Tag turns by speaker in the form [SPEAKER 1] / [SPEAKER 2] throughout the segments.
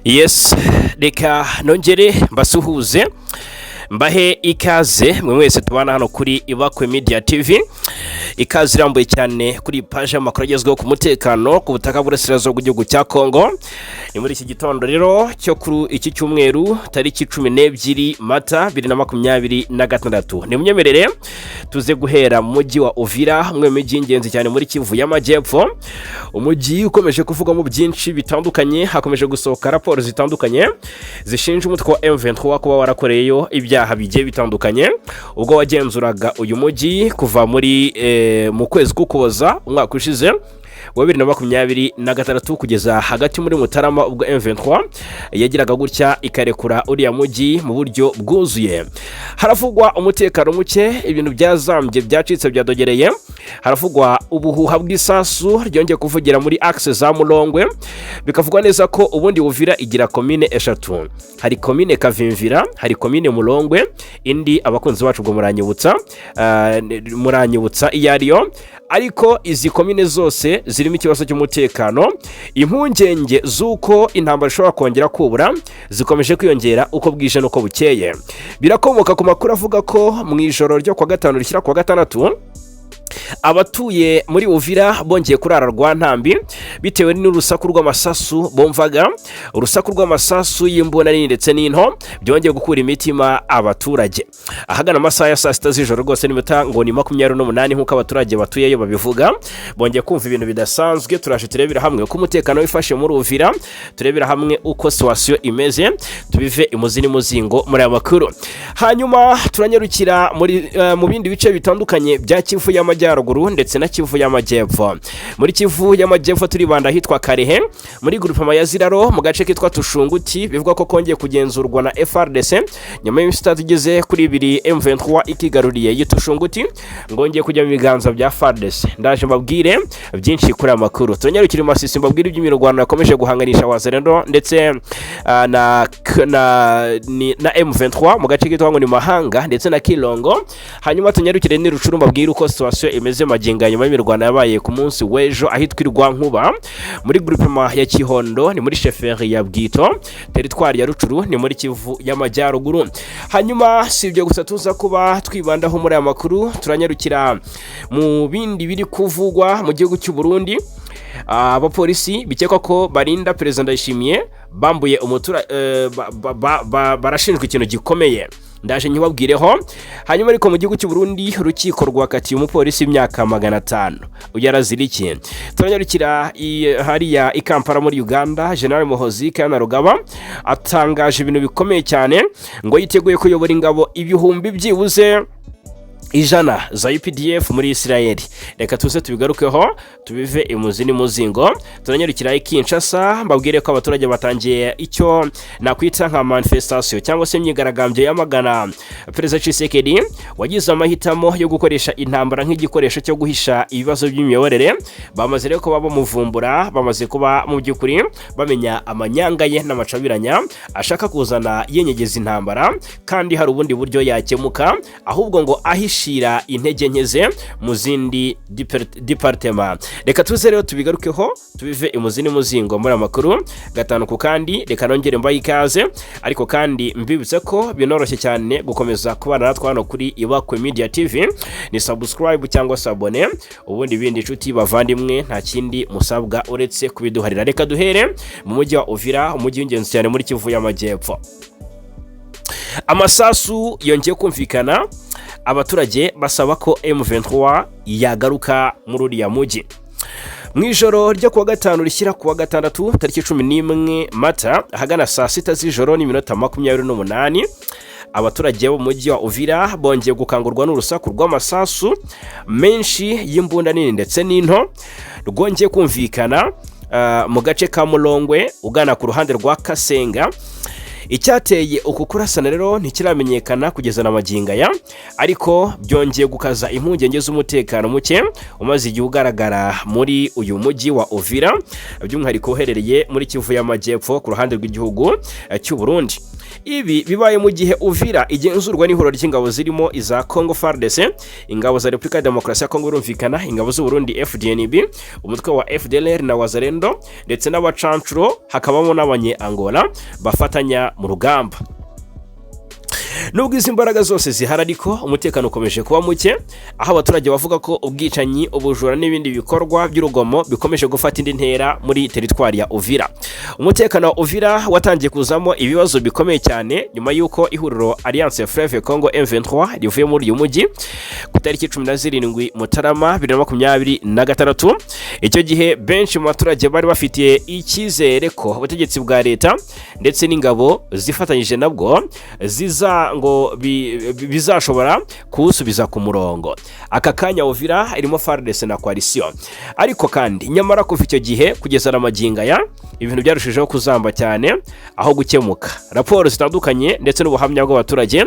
[SPEAKER 1] Yes, reka nongere mbasuhuze mbahe ikaze mwe mwese tubana hano kuri Ibakwe Media TV. Ikaze irambuye cyane kuri page y'amakuru agezweho ku mutekano ku butaka bw'Uburasirazuba bw'igihugu cya Kongo. Ni muri iki gitondo rero cyo kuri iki cyumweru tariki 12 Mata 2026. Ni munyemerere tuze guhera mu mujyi wa Uvira, umwe mu mijyi ingenzi cyane muri Kivu y'Amajyepfo. Umujyi ukomeje kuvuga mu byinshi bitandukanye, hakomeje gusohoka raporo zitandukanye zishinja umutwe wa M23 kuba warakoreyeyo ibyaha bigiye bitandukanye ubwo wagenzuraga uyu mujyi kuva muri mu kwezi k'Ukuboza umwaka ushize wa 2026 kugeza hagati muri Mutarama ubwo M23 yagiraga gutya ikarekura uriya mujyi mu buryo bwuzuye. Haravugwa umutekano muke, ibintu byazambye byacitse byadogereye. Haravugwa ubuhuha bw'isasu ryongeye kuvugira muri axe za Mulongwe, bikavugwa neza ko ubundi Uvira igira komine eshatu. Hari komine Kavimvira, hari komine Mulongwe, indi abakunzi bacu bwo muranyibutsa iyariyo. Ariko izi komine zose zirimo ikibazo cy'umutekano, impungenge zuko intambara ishobora kongera kubura zikomeje kwiyongera uko bwije nuko bukeye. Birakomoka ku makuru avuga ko mu ijoro ryo kwa gatanu rishyira kwa gatandatu abatuye muri Uvira bongeye kurara Rwantambi bitewe n'urusaku rw'amasasu bomvaga. Urusaku rw'amasasu y'imbunda nini ndetse n'into byongeye gukura imitima abaturage. Ahagana amasaha ya saa 6 z'ijoro rwose n'imita ngo ni 28 nk'uko abaturage batuyeyo babivuga, bongeye kumva ibintu bidasanzwe. Turaje turebera hamwe uko umutekano wifashe muri Uvira, turebera hamwe uko situation imeze, tubive imuzini muzingo muri amakuru. Hanyuma turanyarukira muri mu bindi bice bitandukanye bya Kivu y'Amajyaruguru ndetse na Kivu y'Amajyepfo. Muri Kivu y'Amajyepfo turibanda hitwa Karere muri groupement ya Ziraro mu gace kitwa Tushunguti, bivuga ko kongeye kugenzurwa na FRDC nyuma y'imistati igeze kuri 2 M23 ikigaruriye y'Itushunguti ngongeye kujya mu biganza bya FRDC. Ndaje mbabwire byinshi kuri amakuru. Turanyarukira masisi mbabwire iby'imirwano yakomeje guhanganisha wazerendo ndetse na M23 mu gace kitwa ngo ni Mahanga ndetse na Kilongo. Hanyuma tunyarukire ni Rucuru mbabwire uko situation imeze maginga nyuma y'imirwano yabaye ku munsi w'ejo ahitwa Nkuba muri groupement ya Kihondo, ni muri chefferie ya Bwito, territoire ya Rucuru, ni muri Kivu y'Amajyaruguru. Hanyuma sibyo gusa tuza kuba twibandaho muri aya makuru, turanyarukira mu bindi biri kuvugwa mu gihugu cy'u Burundi. Abapolisi bikekwa ko barinda President Ndayishimiye bambuye barashinjwa ikintu gikomeye, ndaje nyibabwireho. Hanyuma ariko mu gihugu cy'u Burundi urukiko rwakatiye umupolisi imyaka 500 uyarazira iki. Turanyarukira hariya i Kampala muri Uganda, General Muhozi Kainerugaba atangaje ibintu bikomeye cyane ngo yiteguye kuyobora ingabo ibihumbi byibuze 100 za UPDF muri Israeli. Reka tuze tubigarukeho tubive imuzini muzingo. Turanyarukira i Kinshasa mbabwire ko abaturage batangiye icyo nakwita nka manifestation cyangwa se imyigaragambyo yamagana Perezida Tshisekedi wagize amahitamo yo gukoresha intambara nk'igikoresho cyo guhisha ibibazo by'imiyoborere. Bamaze rero ko bamuvumbura, bamaze kuba mu by'ukuri bamenya amanyanga ye n'amacabiranya ashaka kuzana yenyegeza intambara, kandi hari ubundi buryo yakemuka ahubwo ngo ahisha shira intege nkeze mu zindi departement. Reka tuze rero tubigarukeho tubive imuzini muzingo muri amakuru gatanu ku kandi. Reka nongere mbaye ikaze, ariko kandi mbibutse ko binoroshye cyane gukomeza kubana natwe hano kuri Ibakwe Media TV. Ni subscribe cyangwa sabone, ubundi bindi inshuti bavandimwe nta kindi musabwa uretse kubiduharira. Reka duhere mu mujyi wa Uvira, umujyi w'ingenzi cyane muri Kivu y'Amajyepfo. Amasasu yongeye kumvikana, abaturage basaba ko M23 yagaruka muri uriya mujyi. Mu ijoro ryo kuwa gatanu rishyira kuwa gatandatu tariki 11 Mata ahagana saa 6 z'ijoro n'iminota 28 abaturage bo mu mujyi wa Uvira bongeye gukangurwa n'urusaku rw'amasasu menshi y'imbunda nini ndetse n'into rwongeye kumvikana mu gace ka Mulongwe ugana ku ruhande rwa Kasenga. Icyateye uku kurasana rero ntikiramenyekana kugeza na magingo aya, ariko byongeye gukaza impungenge z'umutekano muke umaze igihe ugaragara muri uyu mujyi wa Uvira, by'umwihariko uherereye muri Kivu y'Amajyepfo ku ruhande rw'igihugu cy'u Burundi. Ibi bibaye mu gihe Uvira igenzurwa n'ihuriro ry'ingabo zirimo iza Congo FARDC, ingabo za Repubulika ya Demokarasi ya Kongo birumvikana, ingabo z'u Burundi FDNB, umutwe wa FDLR na Wazalendo ndetse n'abacancuro, hakabamo n'abanye Angola bafatanya mu rugamba. Nubwo izi mbaraga zose zihari, ariko umutekano ukomeje kuba muke, aho abaturage bavuga ko ubwicanyi, ubujura n'ibindi bikorwa by'urugomo bikomeje gufata indi ntera muri teritwari ya Uvira. Umutekano wa Uvira watangiye kuzamo ibibazo bikomeye cyane nyuma y'uko ihuriro Alliance Fleuve Congo M23 rivuye muri uyu mujyi ku tariki 17 Mutarama 2026. Icyo gihe benshi mu baturage bari bafitiye icyizere ko ubutegetsi bwa leta ndetse n'ingabo zifatanyije nabwo ngo bizashobora kuwusubiza ku murongo. Aka kanya Uvira irimo FARDC na coalition, ariko kandi nyamara kuva icyo gihe kugeza na magingo aya ibintu byarushijeho kuzamba cyane aho gukemuka. Raporo zitandukanye ndetse n'ubuhamya bw'abaturage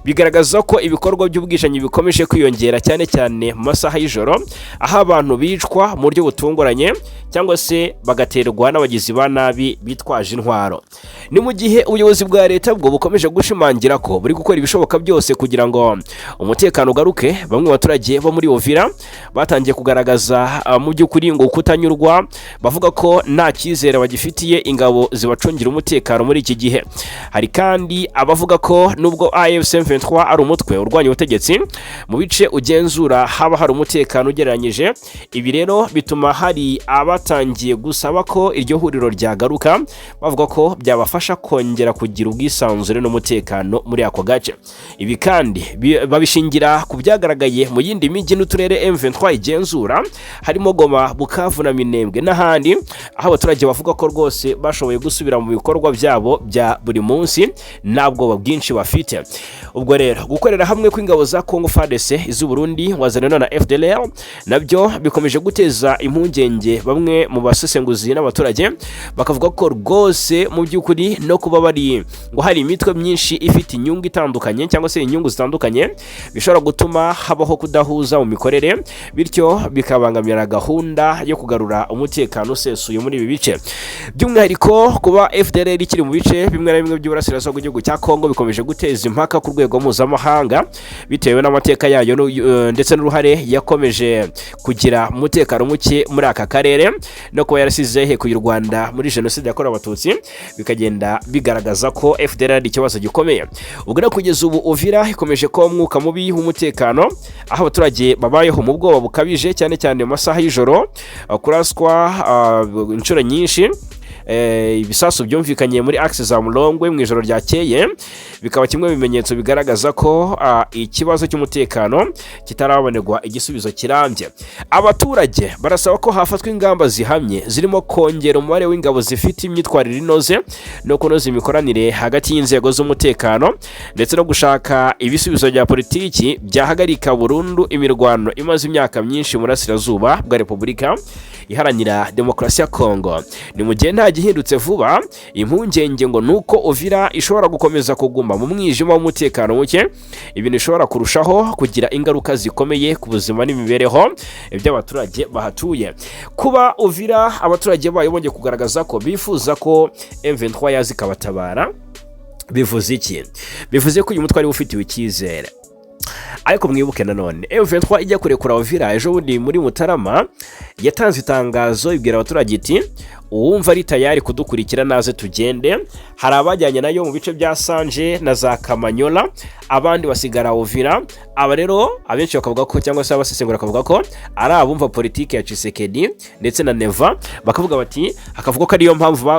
[SPEAKER 1] bigaragaza ko ibikorwa by'ubwishanyi bikomeje kwiyongera cyane cyane mu masaha y'ijoro, aho abantu bicwa mu buryo butunguranye cyangwa se bagaterwa n'abagizi ba nabi bitwaje intwaro. Ni mu gihe ubuyobozi bwa leta bwo bukomeje gushimangira ko buri gukora ibishoboka byose kugira ngo umutekano ugaruke. Bamwe mu baturage bo muri Uvira batangiye kugaragaza mu by'ukuri ngo kutanyurwa, bavuga ko nta cyizere bagifitiye ingabo zibacungira umutekano muri iki gihe. Hari kandi abavuga ko nubwo AFC M23 ari umutwe urwanya ubutegetsi, mu bice ugenzura haba hari umutekano ugereranyije. Ibi rero bituma hari abatangiye gusaba ko iryo huriro ryagaruka, bavuga ko byabafasha kongera kugira ubwisanzure n'umutekano muri ako gace. Ibi kandi babishingira ku byagaragaye mu yindi mijyi n'uturere M23 igenzura, harimo Goma, Bukavu na Minembwe n'ahandi, aho abaturage bavuga ko rwose bashoboye gusubira mu bikorwa byabo bya buri munsi nta bwoba bwinshi bafite. Ubwo rero gukorera hamwe kw'ingabo za Congo FARDC, iz'u Burundi, Wazalendo na FDLR nabyo bikomeje guteza impungenge bamwe mu basesenguzi n'abaturage, bakavuga ko rwose mu by'ukuri no kuba bari ngo hari imitwe myinshi ifite inyungu itandukanye cyangwa se inyungu zitandukanye bishobora gutuma habaho kudahuza mu mikorere, bityo bikabangamira gahunda yo kugarura umutekano usesuye muri ibi bice. By'umwihariko kuba FDLR ikiri mu bice bimwe na bimwe by'uburasirazuba bw'igihugu cya Kongo bikomeje guteza impaka ku rwego mpuzamahanga bitewe n'amateka yayo ndetse n'uruhare yakomeje kugira umutekano muke muri aka karere, no kuba yarasize hekuye u Rwanda muri jenoside yakorewe Abatutsi, bikagenda bigaragaza ko FDLR ari ikibazo gikomeye. Ubwo no kugeza ubu Uvira ikomeje kuba umwuka mubi w'umutekano, aho abaturage babayeho mu bwoba bukabije cyane cyane mu masaha y'ijoro, kuraswa inshuro nyinshi. Ibisasu byumvikanye muri axe za Mulongwe mu ijoro ryakeye, bikaba kimwe mu bimenyetso bigaragaza ko ikibazo cy'umutekano kitarabonerwa igisubizo kirambye. Abaturage barasaba ko hafatwa ingamba zihamye zirimo kongera umubare w'ingabo zifite imyitwarire inoze no kunoza imikoranire hagati y'inzego z'umutekano, ndetse no gushaka ibisubizo bya politiki byahagarika burundu imirwano imaze imyaka myinshi mu burasirazuba bwa Repubulika Iharanira Demokarasi ya Kongo. Ni mu gihe nta gihindutse vuba, impungenge ngo nuko Uvira ishobora gukomeza kuguma mu mwijima w'umutekano muke, ibintu ishobora kurushaho kugira ingaruka zikomeye ku buzima n'imibereho by'abaturage bahatuye. Kuba Uvira abaturage bayo bongeye kugaragaza ko bifuza ko M23 yazi kabatabara, bivuze iki? Bivuze ko uyu mutwari ufitiwe icyizere. Ariko mwibuke nanone M23 ijya kurekura Uvira ejo bundi muri Mutarama, yatanze itangazo ibwira abaturage iti uwumva ari tayari kudukurikira naze tugende. Hari abajyanye nayo mu bice bya Sanje na za Kamanyola, abandi basigara Uvira. Aba rero abenshi bakavuga ko cyangwa se abasesengura bakavuga ko ari abumva politike ya Tshisekedi ndetse na Neva, bakavuga bati hakavuga ko ariyo mpamvu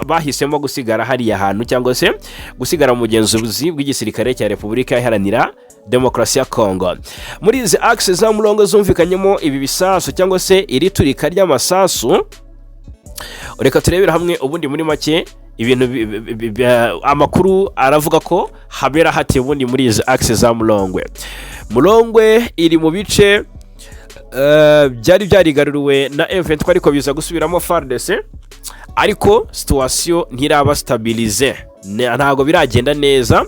[SPEAKER 1] bahisemo gusigara hariya hantu cyangwa se gusigara mu bugenzuzi bw'igisirikare cya Repubulika Iharanira Demokarasi ya Kongo. Muri izi axe za Mulongo zumvikanyemo ibi bisasu cyangwa se iri turika ry'amasasu, reka turebera hamwe ubundi muri make ibintu amakuru aravuga ko habera hati ubundi muri izi axe za Mulongwe. Mulongwe iri mu bice byari byarigaruriwe na M23 ariko biza gusubiramo FARDC, ariko situation ntiraba stabilize, ntago biragenda neza,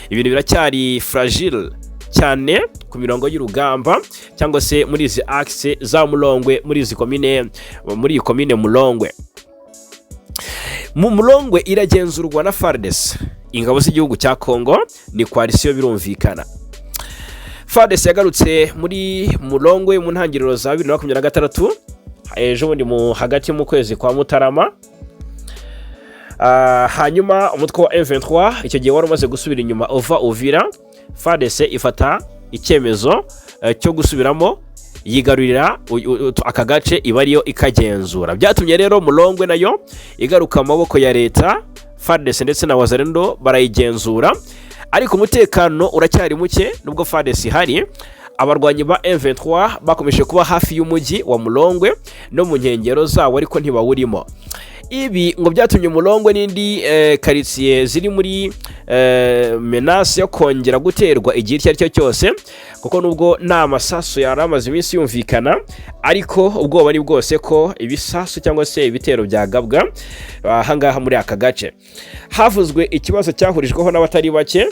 [SPEAKER 1] ibintu biracyari fragile cyane ku mirongo y'urugamba cyangwa se muri izi axe za Mulongwe, muri izi komine, muri iyi komine Mulongwe. Mu Mulongwe iragenzurwa na FARDC, ingabo z'igihugu cya Kongo, ni coalition birumvikana. FARDC yagarutse muri Mulongwe mu ntangiriro za 2026, ejo bundi mu hagati mu kwezi kwa Mutarama. Hanyuma umutwe wa M23 icyo gihe wari umaze gusubira inyuma uva Uvira, FARDC ifata icyemezo cyo gusubiramo, yigarurira aka gace iba ariyo ikagenzura. Byatumye rero Mulongwe nayo igaruka mu maboko ya leta, FARDC ndetse na Wazalendo barayigenzura, ariko umutekano uracyari muke. Nubwo FARDC ihari, abarwanyi ba M23 bakomeje kuba hafi y'umujyi wa Mulongwe no mu nkengero zawo, ariko ntibawurimo. Ibi ngo byatumye Mulongwe n'indi Kiracitse ziri muri menace yo kongera guterwa igihe icyo ari cyo cyose, kuko nubwo nta masasu yari amaze iminsi yumvikana, ariko ubwoba ni bwose ko ibisasu cyangwa se ibitero byagabwa ahangaha muri aka gace. Havuzwe ikibazo cyahurijweho n'abatari bake,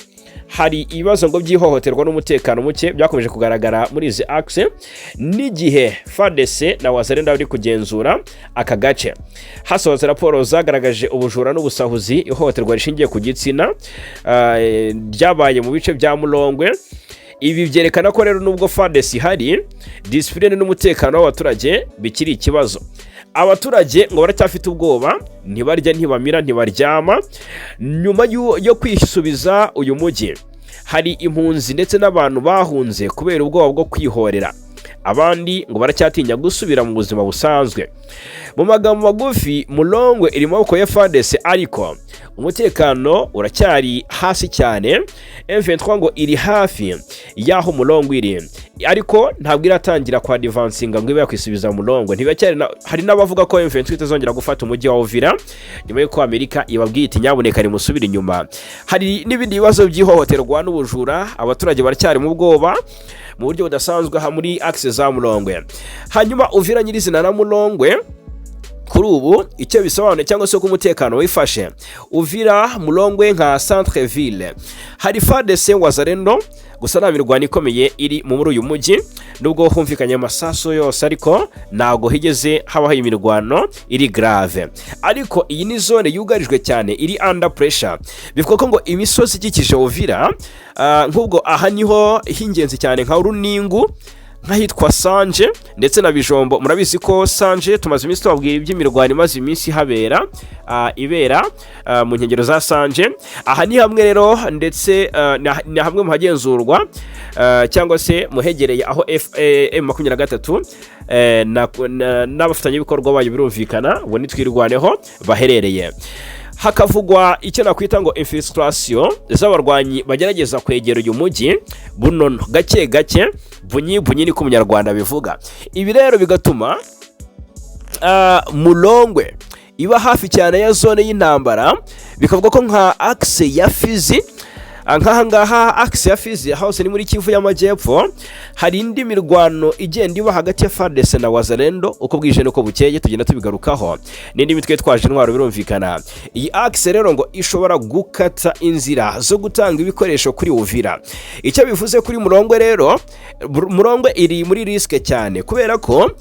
[SPEAKER 1] hari ibibazo ngo by'ihohoterwa n'umutekano muke byakomeje kugaragara muri izi axe n'igihe FARDC na Wazalendo bari kugenzura aka gace. Hasohotse raporo zagaragaje ubujura n'ubusahuzi, ihohoterwa rishingiye ku gitsina ryabaye mu bice bya Mulongwe. Ibi byerekana ko rero nubwo FARDC ihari, discipline n'umutekano w'abaturage bikiri ikibazo. Abaturage ngo baracyafite ubwoba, ntibarya ntibamira ntibaryama nyuma yo kwisubiza uyu mujyi. Hari impunzi ndetse n'abantu bahunze kubera ubwoba bwo kwihorera, abandi ngo baracyatinya gusubira mu buzima busanzwe. Mu magambo magufi, Mulongwe iri mu maboko ya FARDC, ariko umutekano uracyari hasi cyane. M23 ngo iri hafi yaho Mulongwe iri, ariko ntabwo iratangira kwa advancinga ngo ibe yakwisubiza Mulongwe. Hari n'abavuga ko M23 itazongera gufata umujyi wa Uvira nyuma y'uko Amerika ibabwiye iti nyabuneka nimusubire inyuma. Hari n'ibindi bibazo by'ihohoterwa n'ubujura, abaturage baracyari mu bwoba mu buryo budasanzwe muri axe za Mulongwe. Hanyuma Uvira nyirizina na Mulongwe kuri ubu icyo bisobanuye cyangwa se ko umutekano wifashe Uvira Mulongwe nka centre ville, hari FARDC Wazalendo gusa nta mirwano ikomeye iri muri uyu mujyi, nubwo humvikanye amasaso yose, ariko ntago higeze habaho imirwano iri grave. Ariko iyi ni zone yugarijwe cyane, iri under pressure. Bivuga ko ngo imisozi ikikije Uvira, nk'ubwo aha niho hingenzi cyane nka Runingu, nkahitwa Sanje ndetse na Bijombo. Murabizi ko Sanje tumaze iminsi tubabwira iby'imirwano imaze iminsi ibera mu nkengero za Sanje. Aha ni hamwe rero, ndetse ni hamwe mu hagenzurwa cyangwa se muhegereye aho M23 n'abafatanyabikorwa bayo birumvikana, ubu nitwirwaneho baherereye. Hakavugwa icyo nakwita ngo infiltration z'abarwanyi bagerageza kwegera uyu mujyi bunono gake gake, bunyi niko umunyarwanda bivuga. Ibi rero bigatuma Mulongwe iba hafi cyane ya zone y'intambara. Bikavuga ko nka axe ya Fizi, nkahangaha axe ya Fizi hose ni muri Kivu y'Amajyepfo, hari indi mirwano igenda iba hagati ya FARDC na Wazalendo, uko bwije nuko bukeye tugenda tubigarukaho n'indi mitwe twaje intwaro birumvikana. Iyi axe rero ngo ishobora gukata inzira zo gutanga ibikoresho kuri Uvira. Icyo bivuze kuri Mulongwe rero, Mulongwe iri muri riske cyane, kubera ko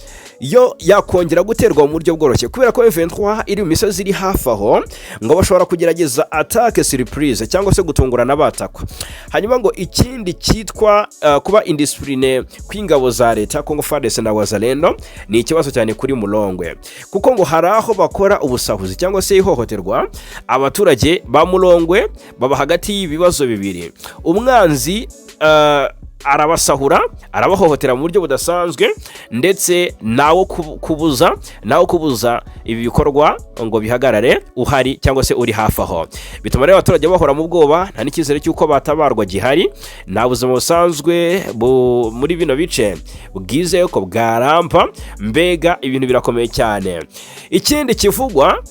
[SPEAKER 1] yo yakongera guterwa mu buryo bworoshye, kubera ko M23 iri mu misozi iri hafi aho, ngo bashobora kugerageza attaque surprise cyangwa se gutungurana abatakwa. Hanyuma ngo ikindi cyitwa kuba indiscipline kw'ingabo za leta Kongo FARDC na Wazalendo ni ikibazo cyane kuri Mulongwe, kuko ngo hari aho bakora ubusahuzi cyangwa se ihohoterwa. Abaturage ba Mulongwe baba hagati y'ibibazo bibiri: umwanzi arabasahura, arabahohotera mu buryo budasanzwe, ndetse nawo kubuza ibi bikorwa ngo bihagarare uhari cyangwa se uri hafi aho. Bituma rero abaturage bahora mu bwoba, nta n'icyizere cy'uko batabarwa gihari, nta buzima busanzwe muri bino bice bwize ko bwaramba. Mbega ibintu birakomeye cyane. Ikindi kivugwa,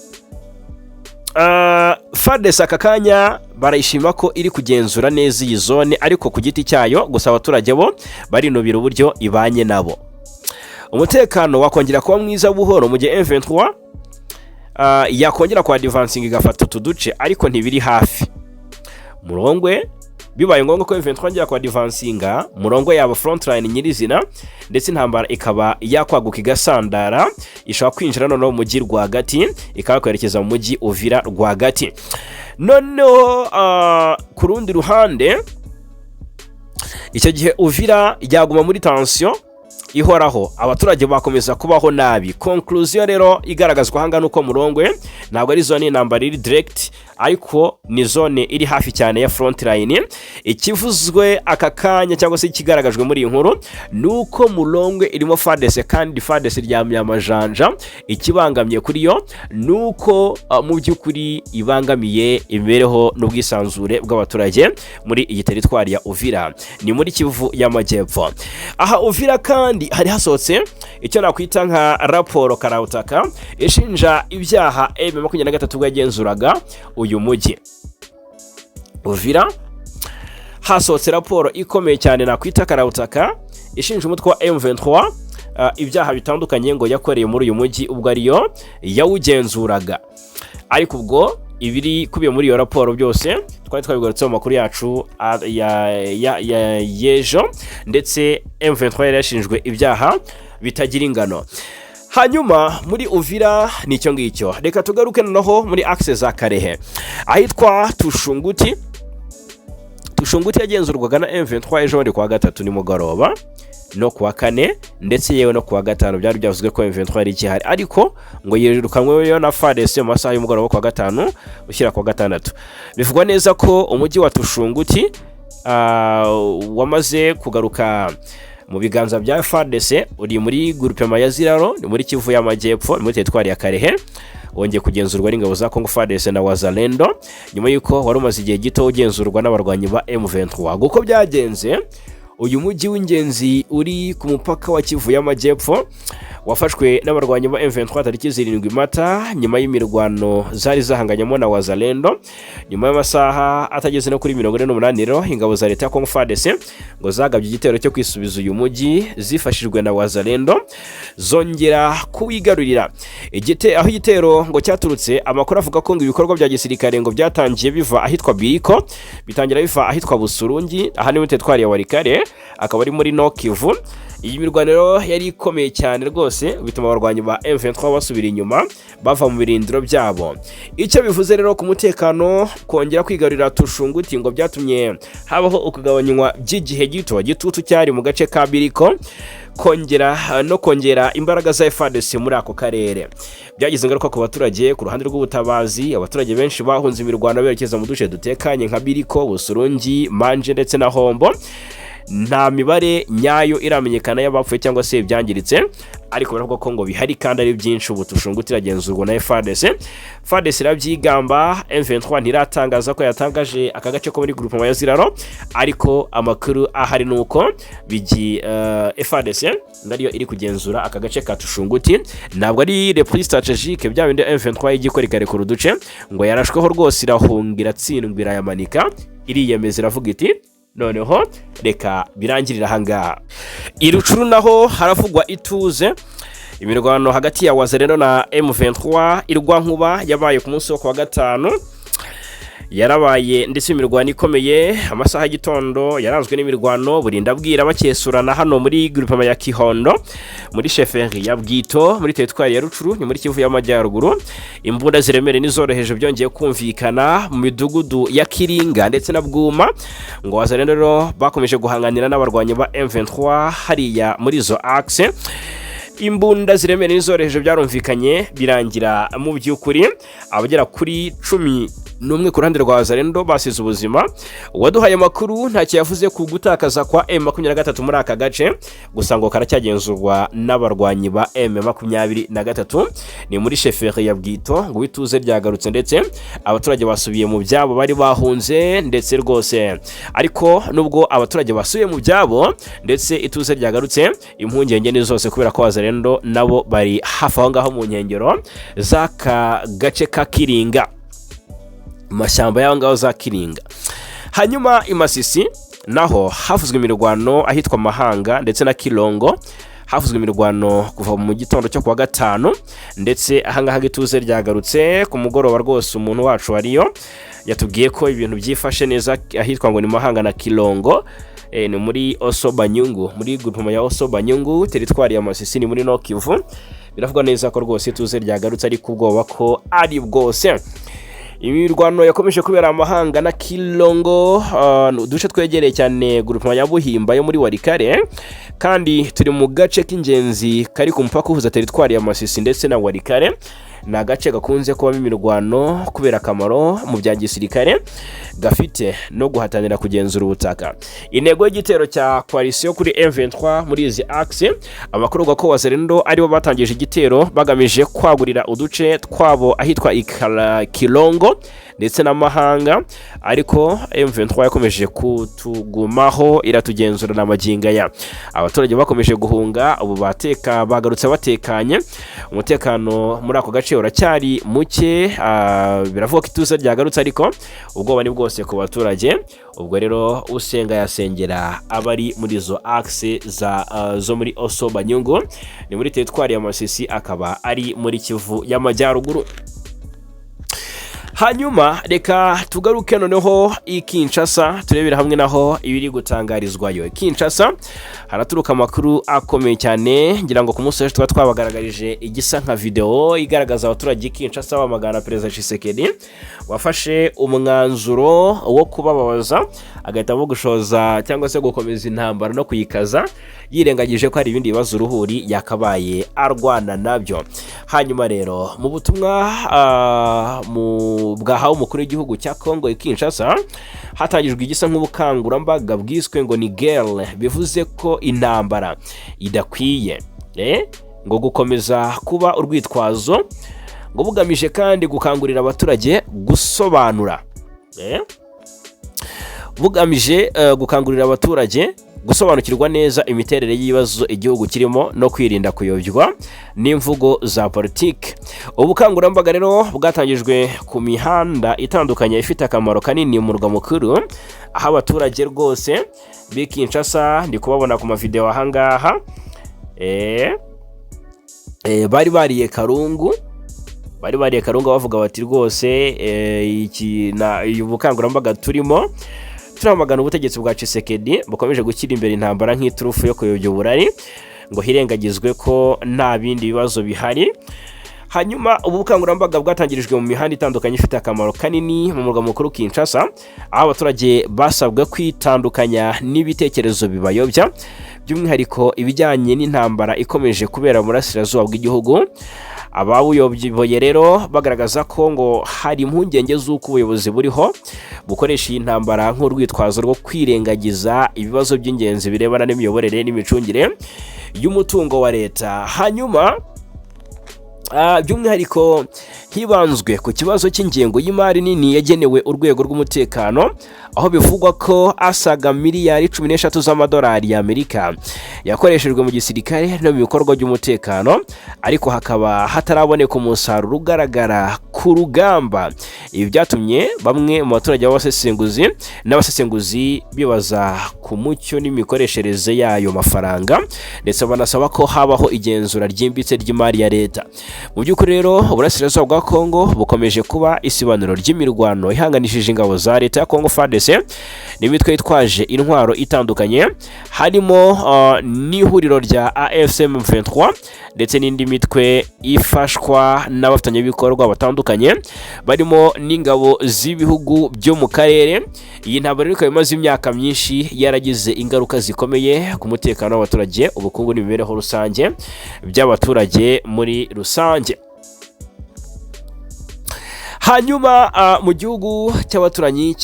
[SPEAKER 1] FARDC aka kanya barayishima ko iri kugenzura neza iyi zone, ariko ku giti cyayo, gusa abaturage bo barinubira uburyo ibanye nabo. umutekano wakongera kuba mwiza buhoro mu gihe M23 yakongera kwa advancing igafata utuduce ariko ntibiri hafi. Murongwe bibaye ngombwa ko M23 njya kwa advancinga Murongwe yaba frontline nyirizina ndetse intambara ikaba yakwaguka igasandara ishobora kwinjira noneho mu mujyi rwagati ikakwerekeza mu mujyi Uvira rwagati. Noneho ku rundi ruhande icyo gihe Uvira yaguma muri tension ihoraho, abaturage bakomeza kubaho nabi. Conclusion rero igaragazwa hangana uko Murongwe ntabwo ari zone intambara iri direct ariko ni zone iri hafi cyane ya frontline. Ikivuzwe aka kanya cyangwa se ikigaragajwe muri iyi nkuru nuko Murongwe irimo FARDC kandi FARDC ryamye amajanja. Ikibangamye kuri yo nuko mu by'ukuri ibangamiye imibereho n'ubwisanzure bw'abaturage muri iyi teritwari ya Uvira, ni muri Kivu y'Amajyepfo. Aha Uvira kandi hari hasohotse icyo nakwita nka raporo Karabutaka ishinja ibyaha M23 bwagenzuraga uyu mujyi. Uvira hasohotse raporo ikomeye cyane nakwita Karabutaka ishinja umutwe wa M23 ibyaha bitandukanye ngo yakoreye muri uyu mujyi ubwo ariyo yawugenzuraga. Ariko ubwo ibiri kubiye muri iyo raporo byose twari twabigarutse mu makuru yacu ya yejo, ndetse M23 yarashinjwe ibyaha bitagira ingano. Hanyuma muri Uvira nicyo ngicyo. Reka tugaruke noneho muri access za Karere ahitwa Tushunguti. Tushunguti yagenzurwaga na M23 ejo kwa gatatu ni mugoroba no kuwa kane ndetse yewe no kuwa gatanu byari byavuzwe ko M23 ari ikihari, ariko ngo yirukanwe yo na FARDC mu masaha y'umugoroba kwa gatanu ushyira kwa gatandatu. Bivugwa neza ko umujyi wa Tushunguti wamaze kugaruka mu biganza bya FARDC, uri muri groupement ya Ziraro, ni muri Kivu y'Amajyepfo, muri teritwari ya Karere. Wongeye kugenzurwa n'ingabo za Congo FARDC na Wazalendo nyuma yuko wari umaze igihe gito ugenzurwa n'abarwanyi ba M23. Guko byagenze, uyu mujyi w'ingenzi uri ku mupaka wa Kivu y'Amajyepfo wafashwe n'abarwanyi ba M23 tariki 7 Mata nyuma y'imirwano zari zahanganyemo na Wazalendo. Nyuma y'amasaha atageze no kuri 48 rero ingabo za leta ya Congo FARDC ngo zagabye igitero cyo kwisubiza uyu mujyi zifashijwe na Wazalendo zongera kuwigarurira. Aho igitero ngo cyaturutse, amakuru avuga ko ngo ibikorwa bya gisirikare ngo byatangiye biva ahitwa Biriko bitangira biva ahitwa Busurungi, aha ni mu teritwari ya Warikare akaba ari muri no Kivu. Iyi mirwaniro yari ikomeye cyane rwose bituma abarwanyi ba M23 basubira inyuma bava mu birindiro byabo. Icyo bivuze rero ku mutekano kongera kwigarurira Tushunguti ngo byatumye habaho ukugabanywa by'igihe gito gitutu cyari mu gace ka Biriko kongera imbaraga za FARDC muri ako karere. Byagize ingaruka ku baturage ku ruhande rw'ubutabazi. Abaturage benshi bahunze imirwano berekeza mu duce dutekanye nka Biriko, Busurungi, Manje ndetse na Hombo. Nta mibare nyayo iramenyekana y'abapfuye cyangwa se byangiritse, ariko baravuga ko ngo bihari kandi ari byinshi. Ubu Tushunguti iragenzurwa na FARDC. FARDC irabyigamba, M23 ntiratangaza ko yatangaje aka gace ko muri groupement ya Ziraro, ariko amakuru ahari nuko FARDC ndariyo iri kugenzura aka gace ka Tushunguti. Ntabwo ari le plus stratégique bya bindi M23 y'igikora ikare ku ruduce ngo yarashweho rwose irahungira tsindwira yamanika, iriyemeza iravuga iti noneho reka birangirira hangaha. Irucuru naho haravugwa ituze. Imirwano hagati ya Wazalendo na M23 irwa nkuba yabaye ku munsi wo kwa gatanu yarabaye, ndetse imirwano ikomeye amasaha y'igitondo yaranzwe n'imirwano burinda bwira bakesurana hano muri groupement ya Kihondo muri chefferie ya Bwito muri teritwari ya Rucuru ni muri Kivu y'Amajyaruguru. Imbunda ziremere n'izoroheje byongeye kumvikana mu midugudu ya Kiringa ndetse na Bwuma. Ngo Wazalendo rero bakomeje guhanganira n'abarwanyi ba M23 hariya muri zo axe. Imbunda ziremere n'izoroheje byarumvikanye birangira mu by'ukuri abagera kuri 11 ku ruhande rwa Wazalendo basize ubuzima. Waduhaye amakuru ntacyo yavuze ku gutakaza kwa M23 muri aka gace, gusa ngo karacyagenzurwa n'abarwanyi ba M23. Ni muri chefferie ya Bwito ngo ituze ryagarutse ndetse abaturage basubiye mu byabo bari bahunze ndetse rwose. Ariko nubwo abaturage basubiye mu byabo ndetse ituze ryagarutse, impungenge ni zose kubera ko Wazalendo nabo bari hafi aho ngaho mu nkengero z'aka gace ka Kiringa, mashyamba y'aho ngaho za Kiringa. Hanyuma imasisi naho havuzwe imirwano ahitwa Mahanga ndetse na Kilongo havuzwe imirwano kuva mu gitondo cyo kuwa gatanu, ndetse ahangaha ituze ryagarutse ku mugoroba rwose. Umuntu wacu wariyo yatubwiye ko ibintu byifashe neza ahitwa ngo ni Mahanga na Kilongo, ni muri Osobanyungu, muri groupe ya Osobanyungu, teritwari ya Masisi, ni muri Nokivu. Biravuga neza ko rwose ituze ryagarutse, ariko ubwoba ko ari bwose. Imirwano yakomeje kubera Amahanga na Kilongo, uduce twegereye cyane groupe ya Buhimba yo muri Warikare, kandi turi mu gace k'ingenzi kari ku mupaka uhuza teritwari ya Masisi ndetse na Warikare. Ni agace gakunze kubamo imirwano kubera akamaro mu bya gisirikare gafite no guhatanira kugenzura ubutaka. Intego y'igitero cya coalition kuri M23 muri izi axe, amakuru ko Wazalendo aribo batangije igitero bagamije kwagurira uduce twabo ahitwa Kilongo ndetse na Mahanga, ariko M23 yakomeje kutugumaho iratugenzura na maginga ya. Abaturage bakomeje guhunga, ubu bagarutse batekanye. Umutekano muri ako gace uracyari muke, biravuga ko ituze ryagarutse, ariko ubwoba ni bwose ku baturage. Ubwo rero usenga yasengera abari muri izo axe zo muri Osobanyungu, ni muri teritwari ya Masisi, akaba ari muri Kivu y'Amajyaruguru. Hanyuma reka tugaruke noneho i Kinshasa, turebera hamwe naho ibiri gutangarizwayo. Kinshasa haraturuka amakuru akomeye cyane, ngira ngo ku munsi w'ejo twabagaragarije igisa nka video igaragaza abaturage Kinshasa bamagana Perezida Tshisekedi wafashe umwanzuro wo kubabaza, agahitamo gushoza cyangwa se gukomeza intambara no kuyikaza, yirengagije ko hari ibindi bibazo uruhuri yakabaye arwana nabyo. Hanyuma rero mu butumwa bwahawe umukuru w'igihugu cya Kongo i Kinshasa, hatangijwe igisa nk'ubukangurambaga bwiswe ngo ni guerre, bivuze ko intambara idakwiye ngo gukomeza kuba urwitwazo, ngo bugamije kandi gukangurira abaturage gusobanura, bugamije gukangurira abaturage gusobanukirwa neza imiterere y'ibibazo igihugu kirimo no kwirinda kuyobywa n'imvugo za politike. Ubukangurambaga rero bwatangijwe ku mihanda itandukanye ifite akamaro kanini mu murwa mukuru, aho abaturage rwose b'i Kinshasa ndi kubabona ku mavideo ahangaha bari bariye karungu bavuga bati rwose uyu bukangurambaga turimo turamagana ubutegetsi bwa Tshisekedi bukomeje gushyira imbere intambara nk'iturufu yo kuyobya uburari, ngo hirengagizwe ko nta bindi bibazo bihari. Hanyuma ubu bukangurambaga bwatangirijwe mu mihanda itandukanye ifite akamaro kanini mu murwa mukuru Kinshasa, aho abaturage basabwe kwitandukanya n'ibitekerezo bibayobya, by'umwihariko ibijyanye n'intambara ikomeje kubera mu burasirazuba bw'igihugu. Ababuyoboye rero bagaragaza ko ngo hari impungenge z'uko ubuyobozi buriho bukoresha iyi ntambara nk'urwitwazo rwo kwirengagiza ibibazo by'ingenzi birebana n'imiyoborere n'imicungire y'umutungo wa leta. Hanyuma by'umwihariko hibanzwe ku kibazo cy'ingengo y'imari nini yagenewe urwego rw'umutekano, aho bivugwa ko asaga miliyari 13 z'amadolari y'Amerika yakoreshejwe mu gisirikare no mu bikorwa by'umutekano, ariko hakaba hataraboneka umusaruro ugaragara ku rugamba. Ibi byatumye bamwe mu baturage n'abasesenguzi bibaza ku mucyo n'imikoreshereze y'ayo mafaranga, ndetse banasaba ko habaho igenzura ryimbitse ry'imari ya leta. Mu by'ukuri rero uburasirazuba bwa Kongo bukomeje kuba isibaniro ry'imirwano ihanganishije ingabo za leta ya Kongo FARDC n'imitwe yitwaje intwaro itandukanye, harimo n'ihuriro rya AFC M23 ndetse n'indi mitwe ifashwa n'abafatanyabikorwa batandukanye barimo n'ingabo z'ibihugu byo mu karere. Iyi ntambara ikaba imaze imyaka myinshi yaragize ingaruka zikomeye ku mutekano w'abaturage, ubukungu n'imibereho rusange by'abaturage muri rusange. Hanyuma mu gihugu cy'abaturanyi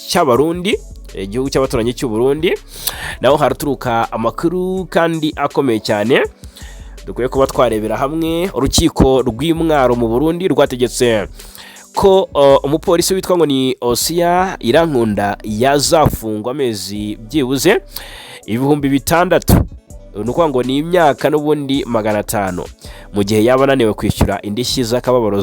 [SPEAKER 1] cy'Abarundi, igihugu cy'abaturanyi cy'u Burundi, naho haraturuka amakuru kandi akomeye cyane dukwiye kuba twarebera hamwe. Urukiko rw'Imwaro mu Burundi rwategetse ko umupolisi witwa ngo ni Osia Irankunda yazafungwa amezi byibuze 6,000, nuko ngo ni imyaka n'ubundi 500 mu gihe yaba ananiwe kwishyura indishyi z'akababaro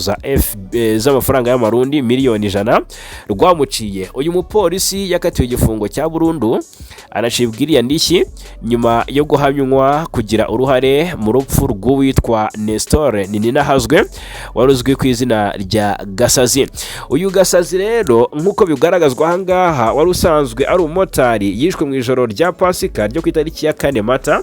[SPEAKER 1] z'amafaranga y'amarundi miliyoni 100 rwamuciye. Uyu mupolisi yakatiwe igifungo cya burundu anacibwa iriya ndishyi nyuma yo guhamywa kugira uruhare mu rupfu rw'uwitwa Nestor Ninahazwe wari uzwi ku izina rya Gasazi. Uyu Gasazi rero nk'uko bigaragazwa ahangaha wari usanzwe ari umumotari yishwe mu ijoro rya Pasika ryo ku itariki ya 4 Mata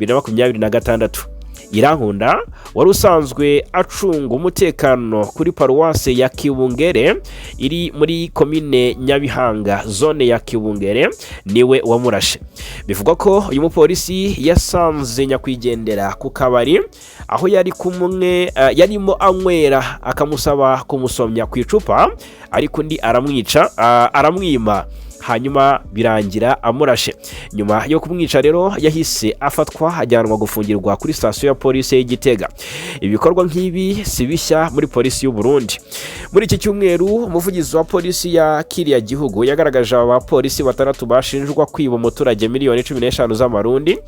[SPEAKER 1] 2026. Irankunda wari usanzwe acunga umutekano kuri paruwase ya Kibungere iri muri komine Nyabihanga zone ya Kibungere niwe wamurashe. Bivugwa ko uyu mupolisi yasanze nyakwigendera ku kabari aho yari kumwe yarimo anywera akamusaba kumusomya ku icupa ariko undi aramwima hanyuma birangira amurashe. Nyuma yo kumwica rero yahise afatwa ajyanwa gufungirwa kuri station ya polisi y'Igitega. Ibikorwa nk'ibi si bishya muri polisi y'u Burundi. Muri iki cyumweru umuvugizi wa polisi ya kiriya gihugu yagaragaje abapolisi 6 bashinjwa kwiba umuturage miliyoni 15 z'amarundi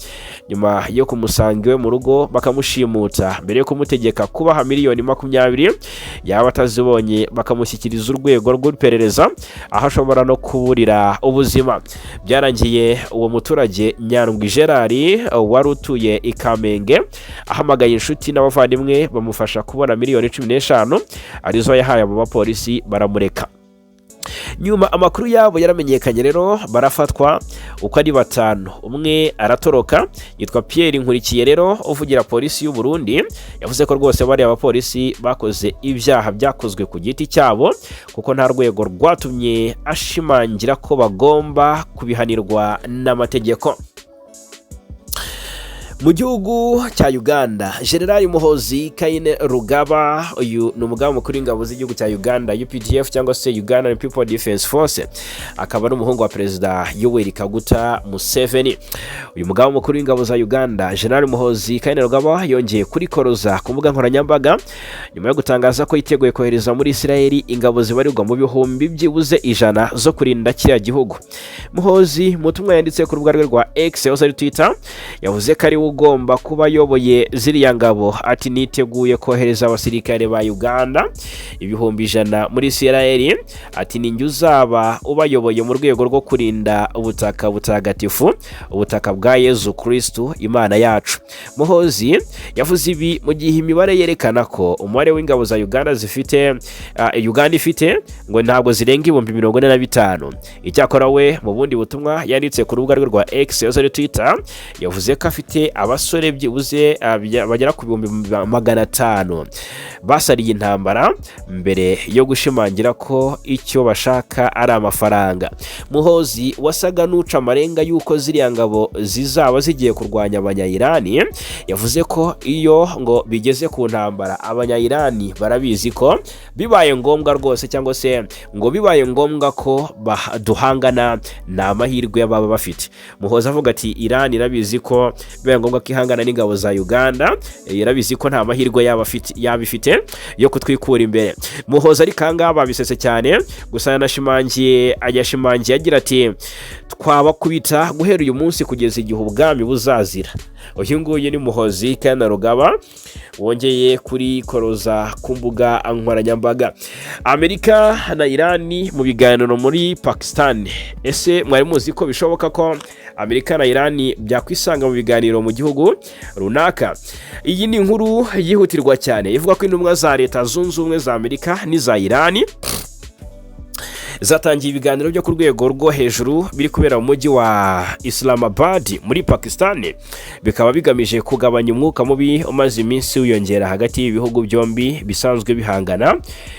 [SPEAKER 1] nyuma yo kumusangiwe mu rugo bakamushimuta mbere yo kumutegeka kubaha miliyoni 20 yaba atazibonye bakamushyikiriza urwego rw'iperereza aho ashobora no kuburira ubuzima. Byarangiye uwo muturage Nyandwi Gerard wari utuye i Kamenge ahamagaye inshuti n'abavandimwe bamufasha kubona miliyoni 15 arizo yahaye abo bapolisi baramureka. Nyuma amakuru yabo yaramenyekanye rero barafatwa uko ari 5. Umwe aratoroka yitwa Pierre Nkurikiye rero uvugira polisi y'u Burundi yavuze ko rwose bari abapolisi bakoze ibyaha byakozwe ku giti cyabo kuko nta rwego rwatumye ashimangira ko bagomba kubihanirwa n'amategeko. Mu gihugu cya Uganda, General Muhozi Kainerugaba, uyu ni umugaba mukuru w'ingabo z'igihugu cya Uganda UPDF cyangwa se Uganda People Defense Force, akaba ari umuhungu wa Perezida Yoweri Kaguta Museveni. Uyu mugaba mukuru w'ingabo za Uganda General Muhozi Kainerugaba yongeye kurikoroza ku mbuga nkoranyambaga nyuma yo gutangaza ko yiteguye kohereza muri Israeli ingabo zibarirwa mu bihumbi byibuze 100 zo kurinda kiriya gihugu. Muhozi mutumwa yanditse ku rubuga rwe rwa X yose ari Twitter yavuze ko ari ugomba kuba yoboye ziriya ngabo ati niteguye kohereza abasirikare ba Uganda ibihumbi 100 muri Israeli ati ninjye uzaba ubayoboye mu rwego rwo kurinda ubutaka butagatifu ubutaka bwa Yesu Kristo Imana yacu. Muhozi yavuze ibi mu gihe imibare yerekana ko umubare w'ingabo za Uganda zifite Uganda ifite ngo ntabwo zirenga 45,000. Icyakora we mu bundi butumwa yanditse ku rubuga rwe rwa X yose Twitter yavuze ko afite abasore byibuze bagera ku 500 basariye intambara mbere yo gushimangira ko icyo bashaka ari amafaranga. Muhozi wasaga n'uca amarenga yuko ziriya ngabo zizaba zigiye kurwanya abanya-Irani yavuze ko iyo ngo bigeze ku ntambara abanya-Irani barabizi ko bibaye ngombwa rwose cyangwa se ngo bibaye ngombwa ko duhangana na mahirwe y'ababa bafite. Muhozi avuga ati Irani irabizi ko bibaye ngombwa ko ihangana n'ingabo za Uganda, irabizi ko nta mahirwe yabifite yo kutwikura imbere. Muhozi ari kanga babisese cyane gusa yanashimangiye agira ati twabakubita guhera uyu munsi kugeza igihe ubwami buzazira. Uyu nguyu ni Muhozi Kainerugaba wongeye kuri koroza ku mbuga nkoranyambaga. Amerika na Irani mu biganiro muri Pakistan. Ese mwari muzi ko bishoboka ko Amerika na Irani byakwisanga mu biganiro mu gihugu runaka? Iyi ni inkuru yihutirwa cyane ivuga ko intumwa za Leta Zunze Ubumwe za Amerika n'iza Irani zatangiye ibiganiro byo ku rwego rwo hejuru biri kubera mu mujyi wa Islamabad muri Pakistan, bikaba bigamije kugabanya umwuka mubi umaze iminsi wiyongera hagati y'ibihugu byombi bisanzwe bihangana.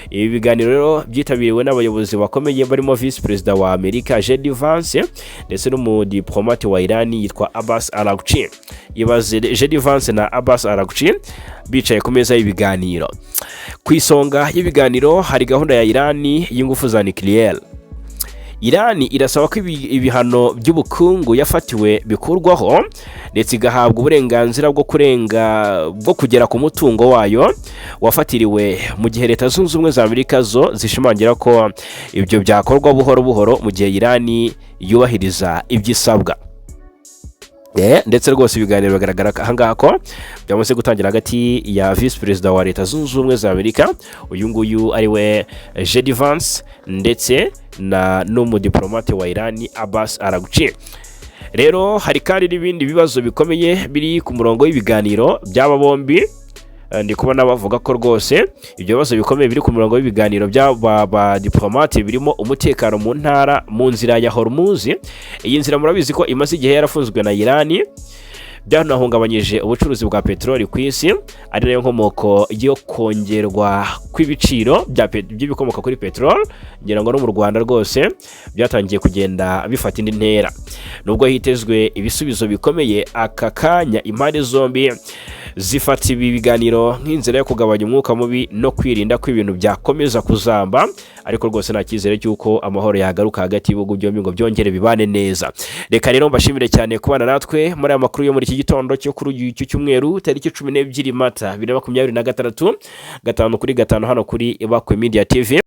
[SPEAKER 1] Ibi biganiro rero byitabiriwe n'abayobozi bakomeye barimo Vice President wa Amerika JD Vance ndetse n'umudiplomate wa Iran yitwa Abbas Araghchi. Ibaze JD Vance na Abbas Araghchi bicaye ku meza y'ibiganiro. Ku isonga y'ibiganiro hari gahunda ya Iran y'ingufu za nuclear. Iran irasaba ko ibihano by'ubukungu yafatiwe bikurwaho ndetse igahabwa uburenganzira bwo kugera ku mutungo wayo wafatiriwe, mu gihe Leta Zunze Ubumwe za Amerika zo zishimangira ko ibyo byakorwa buhoro buhoro mu gihe Iran yubahiriza ibyisabwa. ndetse rwose ibiganiro bigaragara ahangaha ko byamaze gutangira hagati ya Vice Perezida wa Leta Zunze Ubumwe za Amerika uyu nguyu ari we J.D. Vance ndetse n'umudiplomate wa Iran Abbas Araghchi. Rero hari kandi n'ibindi bibazo bikomeye biri ku murongo w'ibiganiro by'aba bombi. Ndi kubona bavuga ko rwose ibyo bibazo bikomeye biri ku murongo w'ibiganiro by'aba diplomate birimo umutekano mu ntara mu nzira ya Hormuz. Iyi nzira murabizi ko imaze igihe yarafunzwe na Iran, byanahungabanyije ubucuruzi bwa peteroli ku isi, ari nayo nkomoko yo kongerwa kw'ibiciro by'ibikomoka kuri peteroli. Ngira ngo no mu Rwanda rwose byatangiye kugenda bifata indi ntera, nubwo hitezwe ibisubizo bikomeye. Aka kanya impande zombi zifata ibi biganiro nk'inzira yo kugabanya umwuka mubi no kwirinda ko ibintu byakomeza kuzamba, ariko rwose nta cyizere cy'uko amahoro yagaruka hagati y'ibihugu byombi ngo byongere bibane neza. Reka rero mbashimire cyane kubana natwe muri aya makuru yo muri iki gitondo cyo kuri iki cyumweru tariki 12 Mata 2026 5 kuri 5 hano kuri Ibakwe Media TV.